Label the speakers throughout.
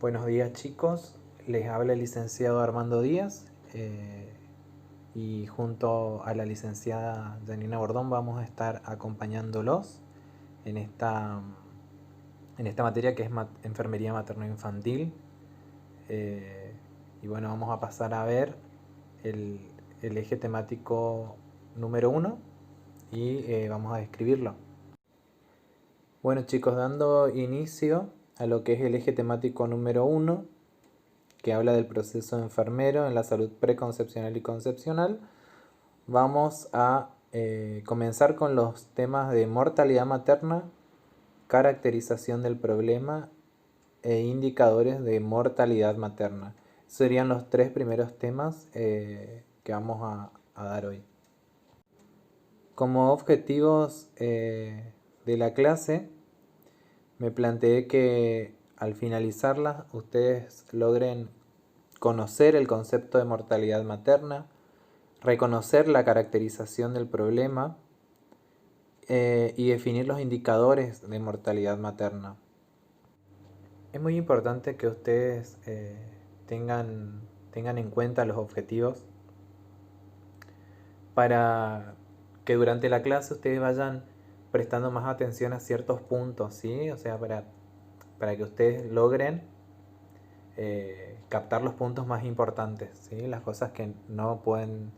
Speaker 1: Buenos días chicos, les habla el licenciado Armando Díaz y junto a la licenciada Janina Bordón vamos a estar acompañándolos en esta, materia que es enfermería materno-infantil. Y bueno, vamos a pasar a ver el eje temático número 1 y vamos a describirlo. Bueno chicos, dando inicio a lo que es el eje temático número 1, que habla del proceso enfermero en la salud preconcepcional y concepcional, vamos a comenzar con los temas de mortalidad materna, caracterización del problema e indicadores de mortalidad materna. Serían los tres primeros temas que vamos a dar hoy. Como objetivos de la clase, me planteé que al finalizarla ustedes logren conocer el concepto de mortalidad materna, reconocer la caracterización del problema y definir los indicadores de mortalidad materna. Es muy importante que ustedes tengan en cuenta los objetivos para que durante la clase ustedes vayan prestando más atención a ciertos puntos, ¿sí? O sea, para que ustedes logren captar los puntos más importantes, ¿sí? Las cosas que no pueden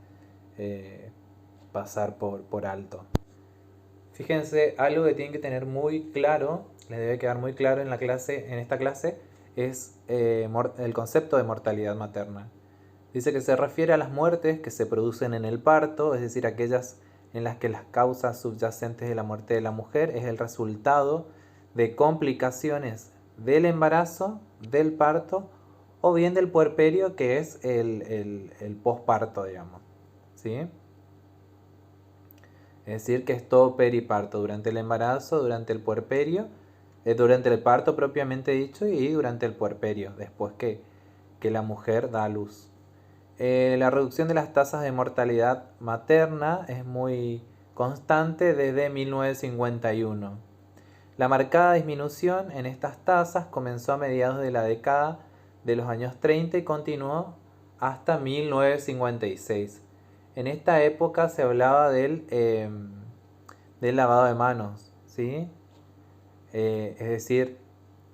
Speaker 1: pasar por alto. Fíjense, algo que tienen que tener muy claro, les debe quedar muy claro en esta clase, es el concepto de mortalidad materna. Dice que se refiere a las muertes que se producen en el parto, es decir, aquellas en las que las causas subyacentes de la muerte de la mujer es el resultado de complicaciones del embarazo, del parto o bien del puerperio, que es el posparto, digamos, ¿sí? Es decir, que es todo periparto, durante el embarazo, durante el puerperio, durante el parto propiamente dicho y durante el puerperio, después que la mujer da a luz. La reducción de las tasas de mortalidad materna es muy constante desde 1951. La marcada disminución en estas tasas comenzó a mediados de la década de los años 30 y continuó hasta 1956. En esta época se hablaba del lavado de manos, ¿sí? Es decir,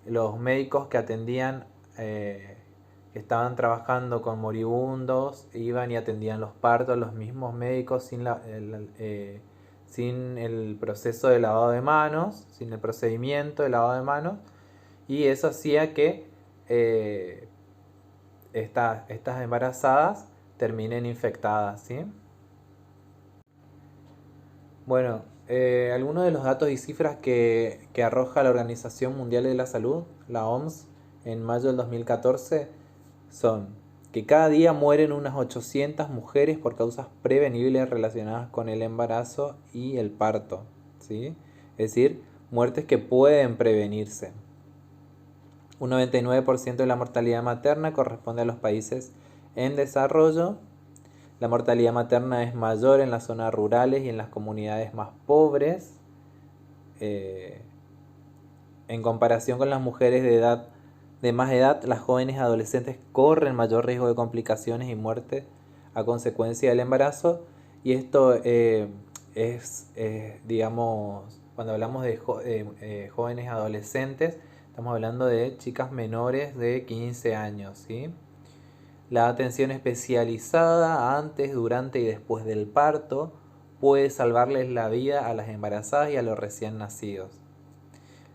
Speaker 1: los médicos que atendían, que estaban trabajando con moribundos, iban y atendían los partos, los mismos médicos sin el proceso de lavado de manos, sin el procedimiento de lavado de manos, y eso hacía que estas embarazadas terminen infectadas, ¿sí? Bueno, algunos de los datos y cifras que arroja la Organización Mundial de la Salud, la OMS, en mayo del 2014 son que cada día mueren unas 800 mujeres por causas prevenibles relacionadas con el embarazo y el parto, ¿sí? Es decir, muertes que pueden prevenirse. Un 99% de la mortalidad materna corresponde a los países en desarrollo. La mortalidad materna es mayor en las zonas rurales y en las comunidades más pobres. En comparación con las mujeres de más edad, las jóvenes adolescentes corren mayor riesgo de complicaciones y muerte a consecuencia del embarazo. Y esto digamos, cuando hablamos de jóvenes adolescentes, estamos hablando de chicas menores de 15 años, ¿sí? La atención especializada antes, durante y después del parto puede salvarles la vida a las embarazadas y a los recién nacidos.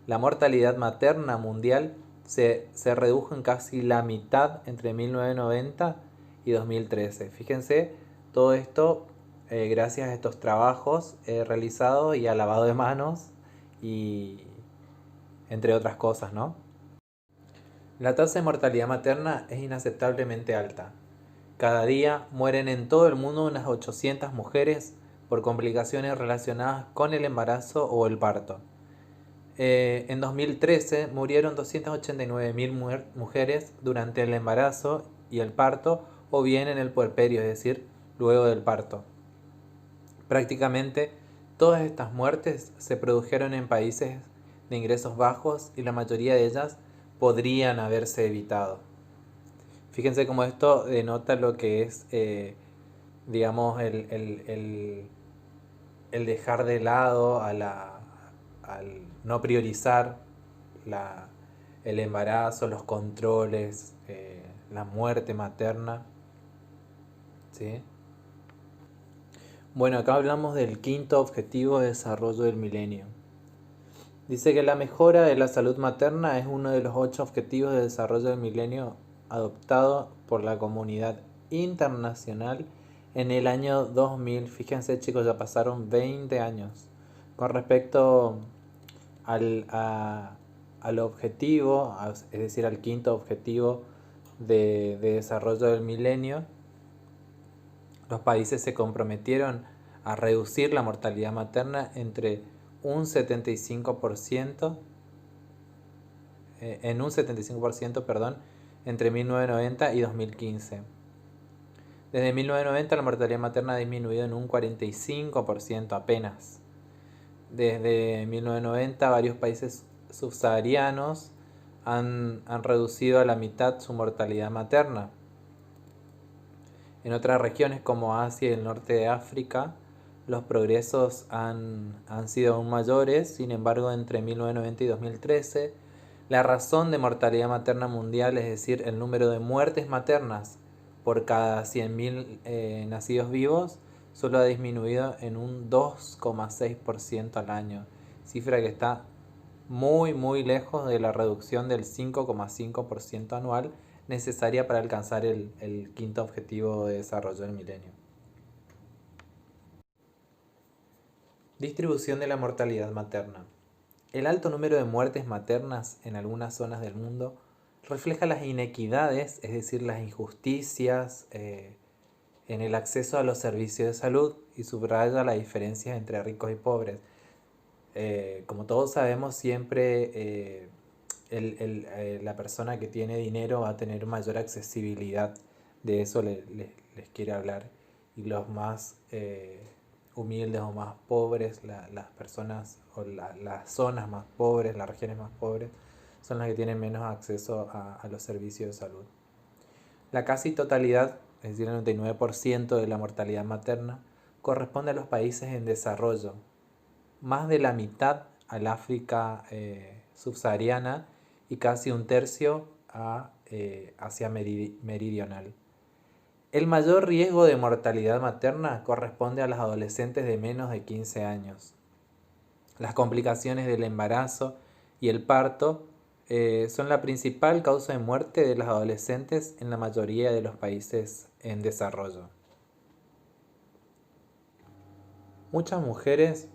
Speaker 1: La mortalidad materna mundial se redujo en casi la mitad entre 1990 y 2013. Fíjense, todo esto gracias a estos trabajos realizados y al lavado de manos y entre otras cosas, ¿no? La tasa de mortalidad materna es inaceptablemente alta. Cada día mueren en todo el mundo unas 800 mujeres por complicaciones relacionadas con el embarazo o el parto. En 2013 murieron 289.000 mujeres durante el embarazo y el parto o bien en el puerperio, es decir, luego del parto. Prácticamente todas estas muertes se produjeron en países de ingresos bajos y la mayoría de ellas podrían haberse evitado. Fíjense cómo esto denota lo que es, digamos, el dejar de lado al no priorizar el embarazo, los controles, la muerte materna. ¿Sí? Bueno, acá hablamos del quinto objetivo de desarrollo del milenio. Dice que la mejora de la salud materna es uno de los 8 objetivos de desarrollo del milenio adoptado por la comunidad internacional en el año 2000. Fíjense chicos, ya pasaron 20 años. Con respecto al objetivo, es decir, al quinto objetivo de desarrollo del milenio, los países se comprometieron a reducir la mortalidad materna entre un 75%, en un 75%, perdón, entre 1990 y 2015. Desde 1990 la mortalidad materna ha disminuido en un 45% apenas. Desde 1990 varios países subsaharianos han reducido a la mitad su mortalidad materna. En otras regiones como Asia y el norte de África, los progresos han sido aún mayores. Sin embargo, entre 1990 y 2013, la razón de mortalidad materna mundial, es decir, el número de muertes maternas por cada 100.000 nacidos vivos, solo ha disminuido en un 2,6% al año, cifra que está muy muy lejos de la reducción del 5,5% anual necesaria para alcanzar el quinto objetivo de desarrollo del milenio. Distribución de la mortalidad materna. El alto número de muertes maternas en algunas zonas del mundo refleja las inequidades, es decir, las injusticias en el acceso a los servicios de salud, y subraya las diferencias entre ricos y pobres. Como todos sabemos, siempre la persona que tiene dinero va a tener mayor accesibilidad. De eso les quiere hablar. Y los más humildes o más pobres, las personas o las zonas más pobres, las regiones más pobres, son las que tienen menos acceso a los servicios de salud. La casi totalidad, es decir, el 99% de la mortalidad materna, corresponde a los países en desarrollo. Más de la mitad al África subsahariana y casi un tercio a Asia meridional. El mayor riesgo de mortalidad materna corresponde a las adolescentes de menos de 15 años. Las complicaciones del embarazo y el parto son la principal causa de muerte de las adolescentes en la mayoría de los países en desarrollo. Muchas mujeres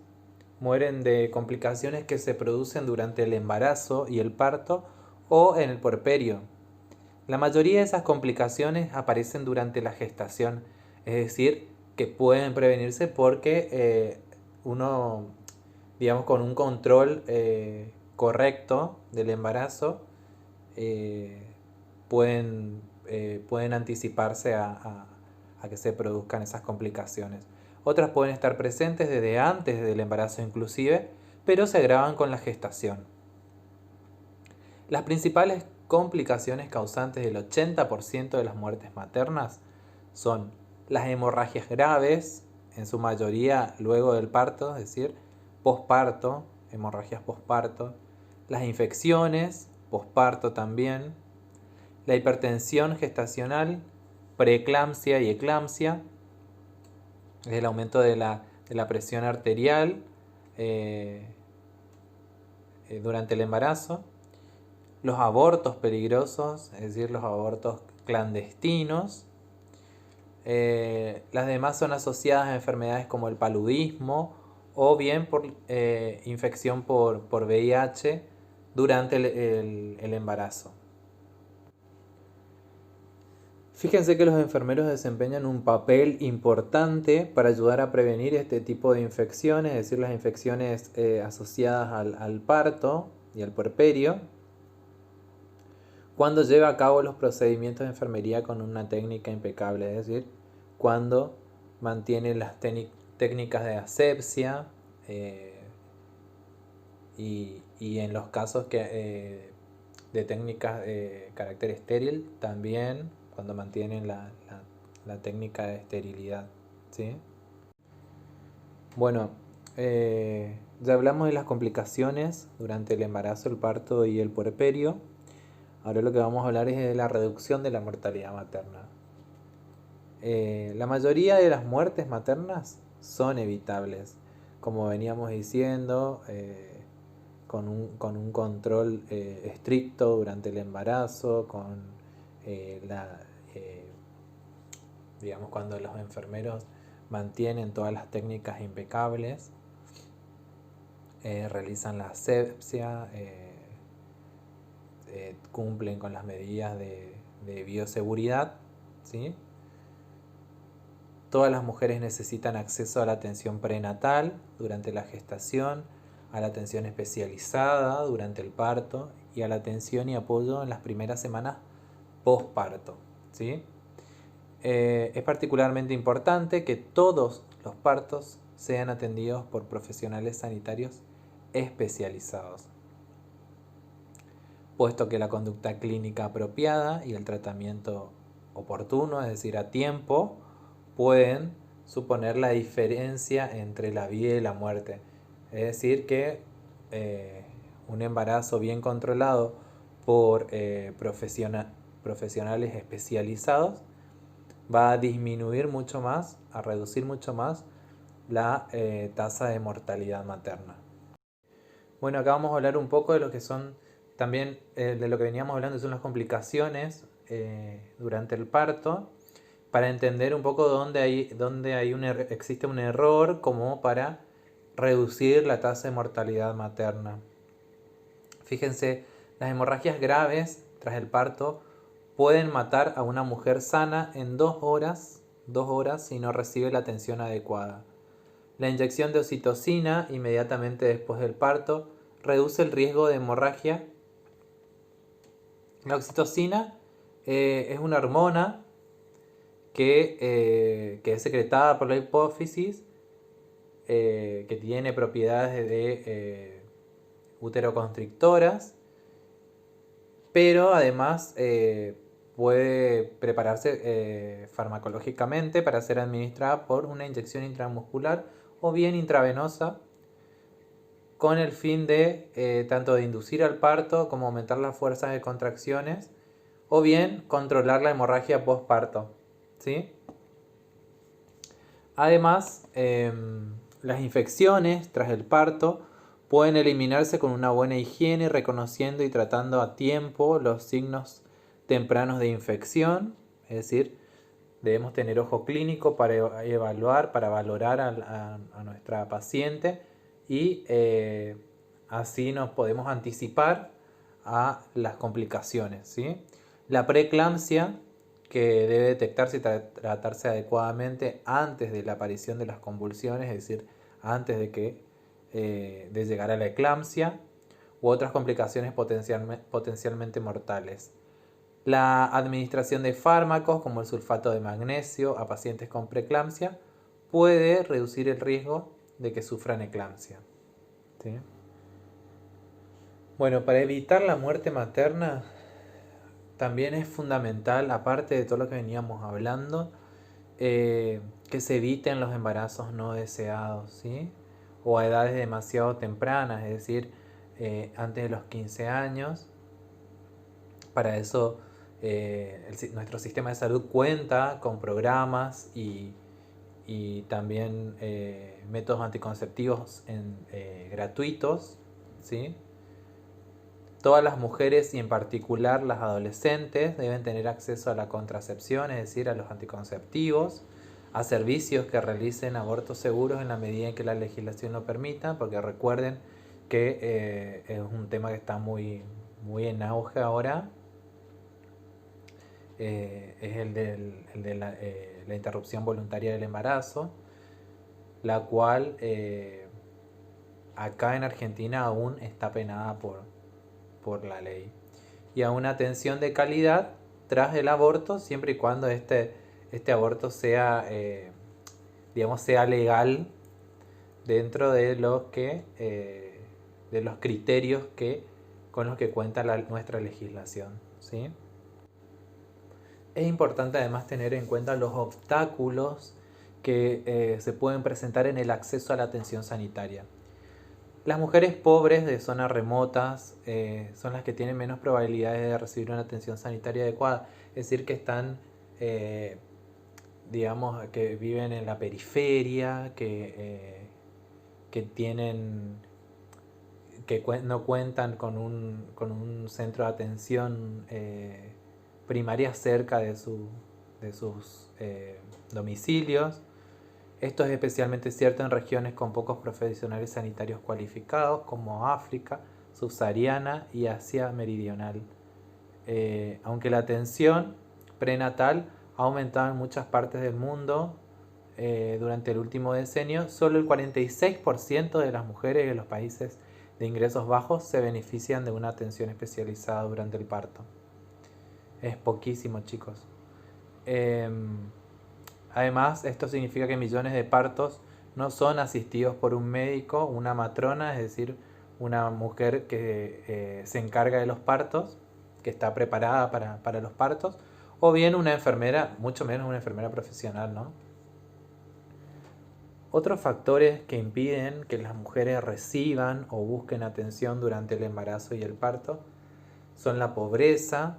Speaker 1: mueren de complicaciones que se producen durante el embarazo y el parto o en el puerperio. La mayoría de esas complicaciones aparecen durante la gestación, es decir, que pueden prevenirse porque uno, digamos, con un control correcto del embarazo, pueden anticiparse a que se produzcan esas complicaciones. Otras pueden estar presentes desde antes del embarazo inclusive, pero se agravan con la gestación. Las principales complicaciones causantes del 80% de las muertes maternas son las hemorragias graves, en su mayoría luego del parto, es decir, posparto, hemorragias posparto, las infecciones, posparto también, la hipertensión gestacional, preeclampsia y eclampsia, es el aumento de la presión arterial durante el embarazo, los abortos peligrosos, es decir, los abortos clandestinos. Las demás son asociadas a enfermedades como el paludismo o bien por infección por VIH durante el embarazo. Fíjense que los enfermeros desempeñan un papel importante para ayudar a prevenir este tipo de infecciones, es decir, las infecciones asociadas al parto y al puerperio, cuando lleva a cabo los procedimientos de enfermería con una técnica impecable, es decir, cuando mantiene las técnicas de asepsia y en los casos que de técnicas de carácter estéril, también cuando mantienen la técnica de esterilidad, ¿sí? Bueno, ya hablamos de las complicaciones durante el embarazo, el parto y el puerperio. Ahora lo que vamos a hablar es de la reducción de la mortalidad materna. La mayoría de las muertes maternas son evitables, como veníamos diciendo, con un control estricto durante el embarazo, con la, eh, digamos, cuando los enfermeros mantienen todas las técnicas impecables, realizan la asepsia, cumplen con las medidas de bioseguridad, ¿sí? Todas las mujeres necesitan acceso a la atención prenatal durante la gestación, a la atención especializada durante el parto y a la atención y apoyo en las primeras semanas postparto, ¿sí? Es particularmente importante que todos los partos sean atendidos por profesionales sanitarios especializados, puesto que la conducta clínica apropiada y el tratamiento oportuno, es decir, a tiempo, pueden suponer la diferencia entre la vida y la muerte. Es decir, que un embarazo bien controlado por profesionales especializados va a disminuir mucho más, a reducir mucho más la tasa de mortalidad materna. Bueno, acá vamos a hablar un poco de lo que son también de lo que veníamos hablando, son las complicaciones durante el parto, para entender un poco dónde existe un error como para reducir la tasa de mortalidad materna. Fíjense, las hemorragias graves tras el parto pueden matar a una mujer sana en 2 horas si no recibe la atención adecuada. La inyección de oxitocina inmediatamente después del parto reduce el riesgo de hemorragia. La oxitocina es una hormona que es secretada por la hipófisis, que tiene propiedades de uteroconstrictoras, pero además puede prepararse farmacológicamente para ser administrada por una inyección intramuscular o bien intravenosa, con el fin de tanto de inducir al parto como aumentar las fuerzas de contracciones o bien controlar la hemorragia postparto, ¿sí? Además, las infecciones tras el parto pueden eliminarse con una buena higiene, reconociendo y tratando a tiempo los signos tempranos de infección, es decir, debemos tener ojo clínico para evaluar, para valorar a nuestra paciente y así nos podemos anticipar a las complicaciones, ¿sí? La preeclampsia, que debe detectarse y tratarse adecuadamente antes de la aparición de las convulsiones, es decir, antes de llegar a la eclampsia u otras complicaciones potencialmente mortales. La administración de fármacos como el sulfato de magnesio a pacientes con preeclampsia puede reducir el riesgo de que sufran eclampsia, ¿sí? Bueno, para evitar la muerte materna también es fundamental, aparte de todo lo que veníamos hablando, que se eviten los embarazos no deseados, ¿sí? O a edades demasiado tempranas, es decir, antes de los 15 años. Para eso nuestro sistema de salud cuenta con programas y también métodos anticonceptivos gratuitos, ¿sí? Todas las mujeres y en particular las adolescentes deben tener acceso a la contracepción, es decir, a los anticonceptivos, a servicios que realicen abortos seguros en la medida en que la legislación lo permita, porque recuerden que es un tema que está muy en auge ahora. Es el de la interrupción voluntaria del embarazo, la cual acá en Argentina aún está penada por la ley. Y a una atención de calidad tras el aborto, siempre y cuando este aborto sea, digamos, sea legal dentro de los criterios que con los que cuenta nuestra legislación, ¿sí? Es importante además tener en cuenta los obstáculos que se pueden presentar en el acceso a la atención sanitaria. Las mujeres pobres de zonas remotas son las que tienen menos probabilidades de recibir una atención sanitaria adecuada, es decir, que están, digamos, que viven en la periferia, que tienen, no cuentan con un centro de atención primaria cerca de sus domicilios. Esto es especialmente cierto en regiones con pocos profesionales sanitarios cualificados, como África subsahariana y Asia meridional. Aunque la atención prenatal ha aumentado en muchas partes del mundo durante el último decenio, solo el 46% de las mujeres en los países de ingresos bajos se benefician de una atención especializada durante el parto. Es poquísimo, chicos. Además, esto significa que millones de partos no son asistidos por un médico, una matrona, es decir, una mujer que se encarga de los partos, que está preparada para los partos, o bien una enfermera, mucho menos una enfermera profesional, ¿no? Otros factores que impiden que las mujeres reciban o busquen atención durante el embarazo y el parto son la pobreza,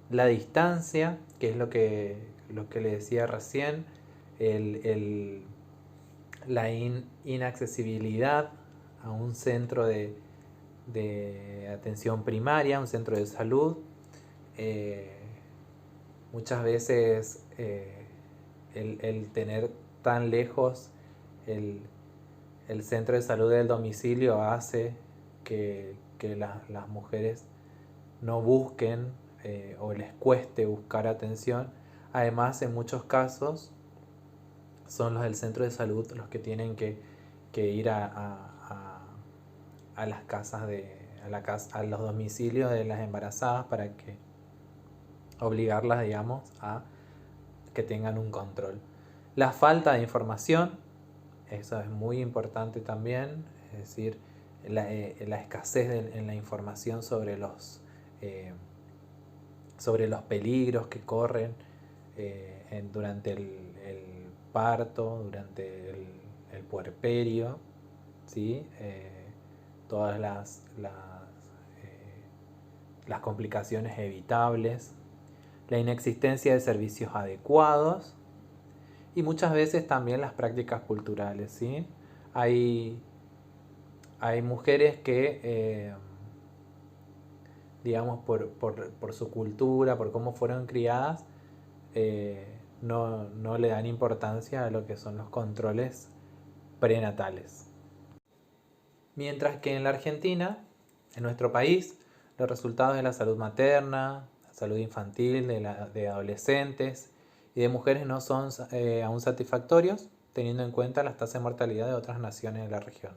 Speaker 1: la distancia, que es lo que le decía recién, la inaccesibilidad a un centro de atención primaria, un centro de salud. Muchas veces el tener tan lejos el centro de salud del domicilio hace que las mujeres no busquen o les cueste buscar atención. Además, en muchos casos son los del centro de salud los que tienen que ir a las casas a los domicilios de las embarazadas para que obligarlas, digamos, a que tengan un control. La falta de información, eso es muy importante también, es decir, la escasez en la información sobre los peligros que corren durante el parto, durante el puerperio, ¿sí? Todas las complicaciones evitables, la inexistencia de servicios adecuados y muchas veces también las prácticas culturales, ¿sí? Hay mujeres que digamos, por su cultura, por cómo fueron criadas, no le dan importancia a lo que son los controles prenatales. Mientras que en la Argentina, en nuestro país, los resultados de la salud materna, la salud infantil, de adolescentes y de mujeres no son aún satisfactorios, teniendo en cuenta las tasas de mortalidad de otras naciones de la región.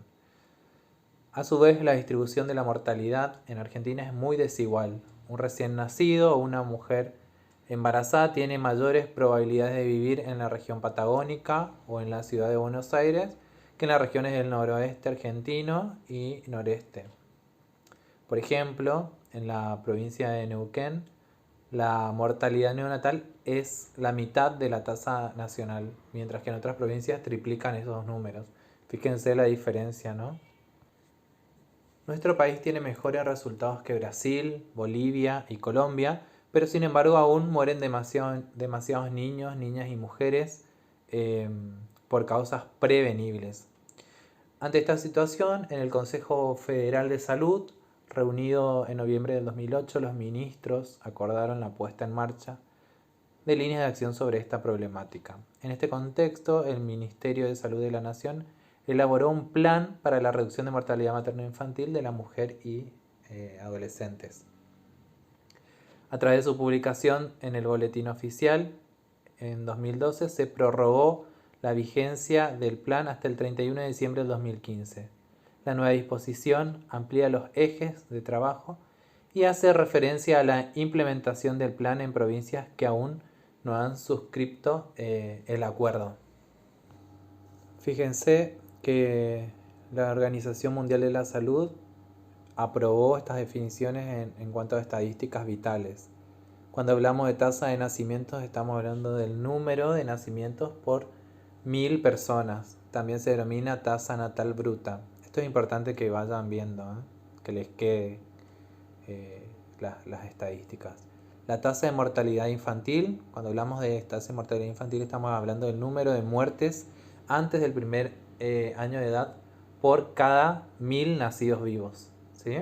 Speaker 1: A su vez, la distribución de la mortalidad en Argentina es muy desigual. Un recién nacido o una mujer embarazada tiene mayores probabilidades de vivir en la región patagónica o en la ciudad de Buenos Aires que en las regiones del noroeste argentino y noreste. Por ejemplo, en la provincia de Neuquén, la mortalidad neonatal es la mitad de la tasa nacional, mientras que en otras provincias triplican esos dos números. Fíjense la diferencia, ¿no? Nuestro país tiene mejores resultados que Brasil, Bolivia y Colombia, pero sin embargo aún mueren demasiados niños, niñas y mujeres por causas prevenibles. Ante esta situación, en el Consejo Federal de Salud, reunido en noviembre del 2008, los ministros acordaron la puesta en marcha de líneas de acción sobre esta problemática. En este contexto, el Ministerio de Salud de la Nación elaboró un plan para la reducción de mortalidad materno-infantil de la mujer y adolescentes. A través de su publicación en el Boletín Oficial, en 2012 se prorrogó la vigencia del plan hasta el 31 de diciembre del 2015. La nueva disposición amplía los ejes de trabajo y hace referencia a la implementación del plan en provincias que aún no han suscrito el acuerdo. Fíjense que la Organización Mundial de la Salud aprobó estas definiciones en cuanto a estadísticas vitales. Cuando hablamos de tasa de nacimientos, estamos hablando del número de nacimientos por 1000 personas. También se denomina tasa natal bruta. Esto es importante que vayan viendo, que les quede las estadísticas. La tasa de mortalidad infantil, cuando hablamos de tasa de mortalidad infantil estamos hablando del número de muertes antes del primer año de edad por cada 1000 nacidos vivos, ¿sí?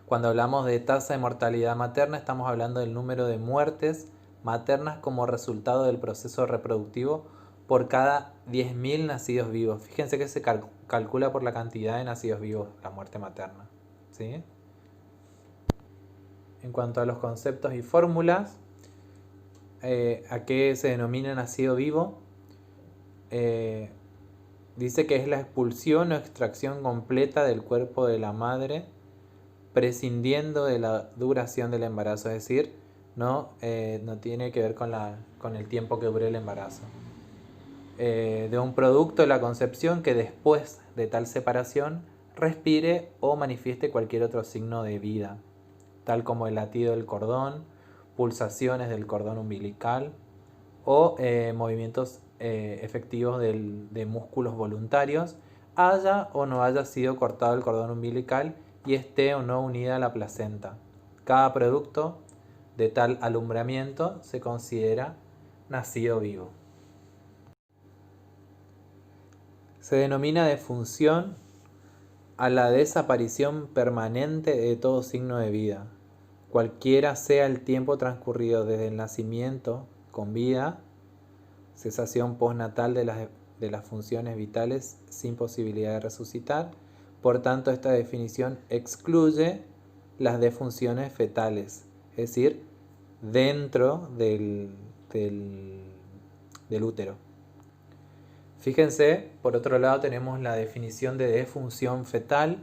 Speaker 1: Cuando hablamos de tasa de mortalidad materna estamos hablando del número de muertes maternas como resultado del proceso reproductivo por cada 10.000 nacidos vivos. Fíjense que se calcula por la cantidad de nacidos vivos la muerte materna, ¿sí? En cuanto a los conceptos y fórmulas, ¿a qué se denomina nacido vivo? Dice que es la expulsión o extracción completa del cuerpo de la madre, prescindiendo de la duración del embarazo, es decir, no tiene que ver con el tiempo que dure el embarazo. De un producto de la concepción que después de tal separación respire o manifieste cualquier otro signo de vida, tal como el latido del cordón, pulsaciones del cordón umbilical o movimientos efectivos de músculos voluntarios, haya o no haya sido cortado el cordón umbilical y esté o no unida a la placenta. Cada producto de tal alumbramiento se considera nacido vivo. Se denomina defunción a la desaparición permanente de todo signo de vida, cualquiera sea el tiempo transcurrido desde el nacimiento con vida, cesación postnatal de las funciones vitales sin posibilidad de resucitar. Por tanto, esta definición excluye las defunciones fetales, es decir, dentro del útero. Fíjense, por otro lado tenemos la definición de defunción fetal,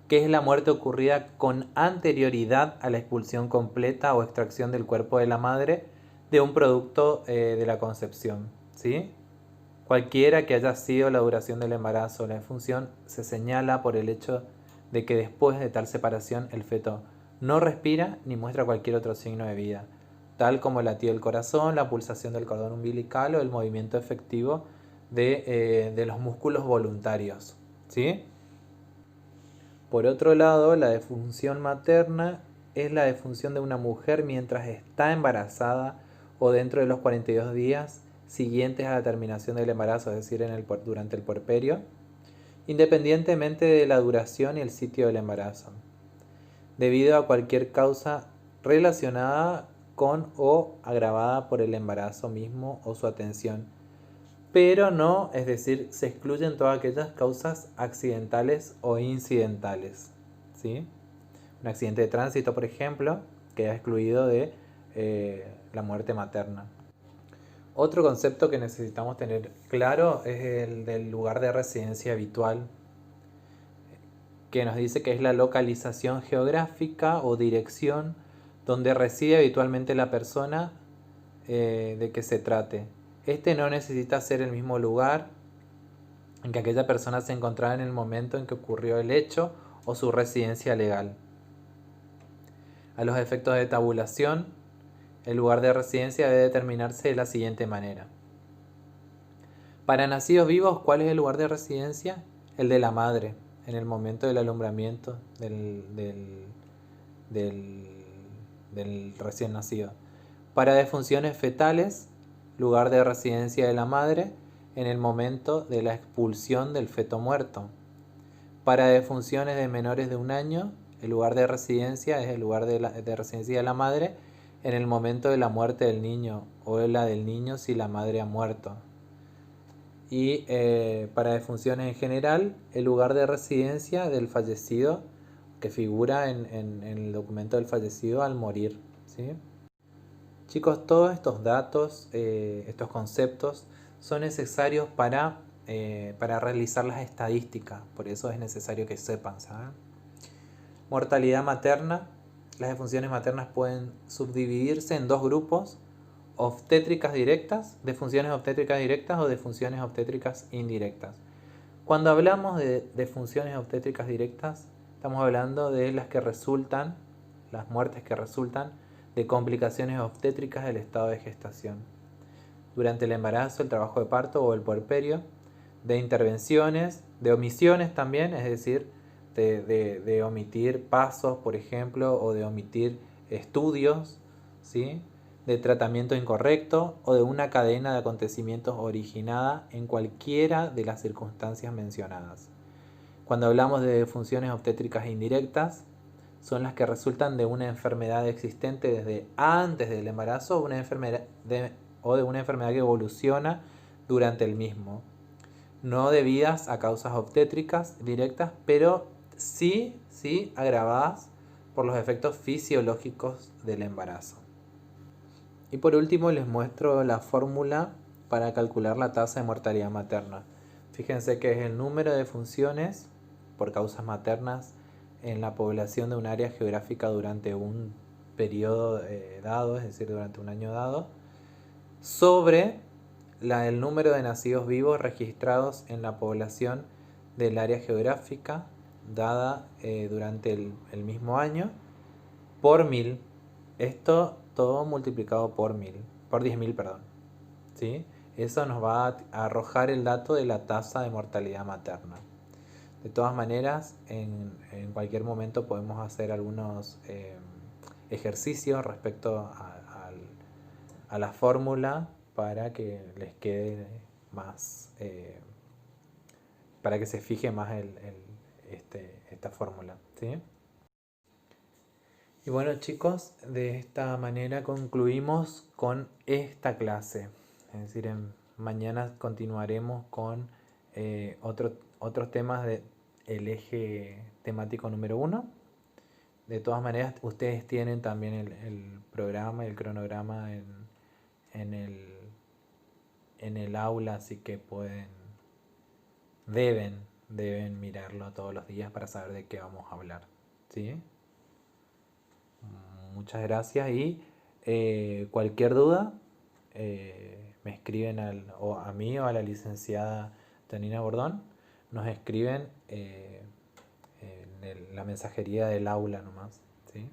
Speaker 1: que es la muerte ocurrida con anterioridad a la expulsión completa o extracción del cuerpo de la madre de un producto de la concepción, ¿sí? Cualquiera que haya sido la duración del embarazo o la defunción, se señala por el hecho de que después de tal separación el feto no respira ni muestra cualquier otro signo de vida, tal como el latido del corazón, la pulsación del cordón umbilical o el movimiento efectivo de los músculos voluntarios, ¿sí? Por otro lado, la defunción materna es la defunción de una mujer mientras está embarazada o dentro de los 42 días siguientes a la terminación del embarazo, es decir, durante el puerperio, independientemente de la duración y el sitio del embarazo, debido a cualquier causa relacionada con o agravada por el embarazo mismo o su atención, pero no, es decir, se excluyen todas aquellas causas accidentales o incidentales, ¿sí? Un accidente de tránsito, por ejemplo, queda excluido de la muerte materna. Otro concepto que necesitamos tener claro es el del lugar de residencia habitual, que nos dice que es la localización geográfica o dirección donde reside habitualmente la persona de que se trate. Este no necesita ser el mismo lugar en que aquella persona se encontraba en el momento en que ocurrió el hecho o su residencia legal. A los efectos de tabulación, el lugar de residencia debe determinarse de la siguiente manera. Para nacidos vivos, ¿cuál es el lugar de residencia? El de la madre, en el momento del alumbramiento del recién nacido. Para defunciones fetales, lugar de residencia de la madre en el momento de la expulsión del feto muerto. Para defunciones de menores de 1 año, el lugar de residencia es el lugar de residencia de la madre en el momento de la muerte del niño o la del niño si la madre ha muerto. Y para defunciones en general, el lugar de residencia del fallecido que figura en el documento del fallecido al morir, ¿sí? Chicos, todos estos datos, estos conceptos son necesarios para realizar las estadísticas, por eso es necesario que sepan, ¿saben? Mortalidad materna. Las defunciones maternas pueden subdividirse en dos grupos: obstétricas directas, defunciones obstétricas directas o defunciones obstétricas indirectas. Cuando hablamos de defunciones obstétricas directas, estamos hablando de las muertes que resultan de complicaciones obstétricas del estado de gestación, durante el embarazo, el trabajo de parto o el puerperio, de intervenciones, de omisiones también, es decir, de omitir pasos, por ejemplo, o de omitir estudios, ¿sí? De tratamiento incorrecto o de una cadena de acontecimientos originada en cualquiera de las circunstancias mencionadas. Cuando hablamos de funciones obstétricas indirectas, son las que resultan de una enfermedad existente desde antes del embarazo o de una enfermedad que evoluciona durante el mismo. No debidas a causas obstétricas directas, pero sí agravadas por los efectos fisiológicos del embarazo. Y por último les muestro la fórmula para calcular la tasa de mortalidad materna. Fíjense que es el número de funciones por causas maternas en la población de un área geográfica durante un periodo dado, es decir, durante un año dado, sobre el número de nacidos vivos registrados en la población del área geográfica dada durante el mismo año por 1000. Esto todo multiplicado por 10.000, perdón. ¿Sí? Eso nos va a arrojar el dato de la tasa de mortalidad materna. De todas maneras, en cualquier momento podemos hacer algunos ejercicios respecto a la fórmula para que les quede más, para que se fije más esta fórmula, ¿sí? Y bueno, chicos, de esta manera concluimos con esta clase. Es decir, mañana continuaremos con otros temas del eje temático número 1. De todas maneras, ustedes tienen también el programa y el cronograma en el aula, así que deben mirarlo todos los días para saber de qué vamos a hablar, ¿sí? Muchas gracias y cualquier duda me escriben o a mí o a la licenciada Janina Bordón, nos escriben en la mensajería del aula nomás, ¿sí?